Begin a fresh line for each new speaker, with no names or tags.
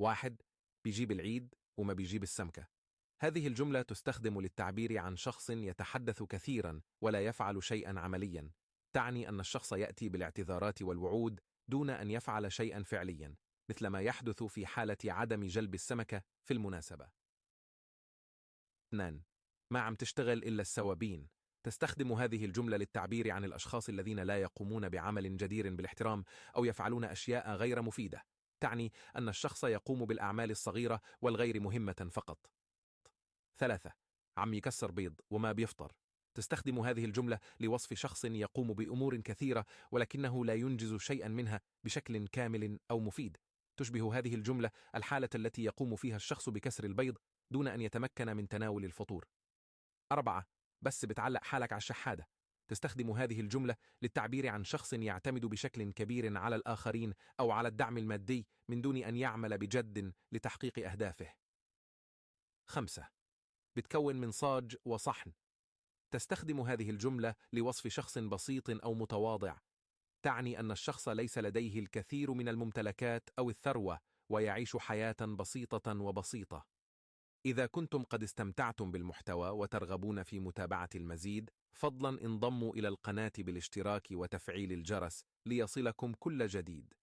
1. بيجيب العيد وما بيجيب السمكة. هذه الجملة تستخدم للتعبير عن شخص يتحدث كثيرا ولا يفعل شيئا عمليا. تعني أن الشخص يأتي بالاعتذارات والوعود دون أن يفعل شيئا فعليا، مثل ما يحدث في حالة عدم جلب السمكة في المناسبة. 2. ما عم تشتغل إلا السوابين. تستخدم هذه الجملة للتعبير عن الأشخاص الذين لا يقومون بعمل جدير بالاحترام أو يفعلون أشياء غير مفيدة. تعني أن الشخص يقوم بالأعمال الصغيرة والغير مهمة فقط. 3. عم يكسر بيض وما بيفطر. تستخدم هذه الجملة لوصف شخص يقوم بأمور كثيرة ولكنه لا ينجز شيئا منها بشكل كامل أو مفيد. تشبه هذه الجملة الحالة التي يقوم فيها الشخص بكسر البيض دون أن يتمكن من تناول الفطور. 4. بس بتعلق حالك على الشحادة. تستخدم هذه الجملة للتعبير عن شخص يعتمد بشكل كبير على الآخرين أو على الدعم المادي من دون أن يعمل بجد لتحقيق أهدافه. 5. بتكون من صاج وصحن. تستخدم هذه الجملة لوصف شخص بسيط أو متواضع. تعني أن الشخص ليس لديه الكثير من الممتلكات أو الثروة ويعيش حياة بسيطة. إذا كنتم قد استمتعتم بالمحتوى وترغبون في متابعة المزيد، فضلا انضموا إلى القناة بالاشتراك وتفعيل الجرس ليصلكم كل جديد.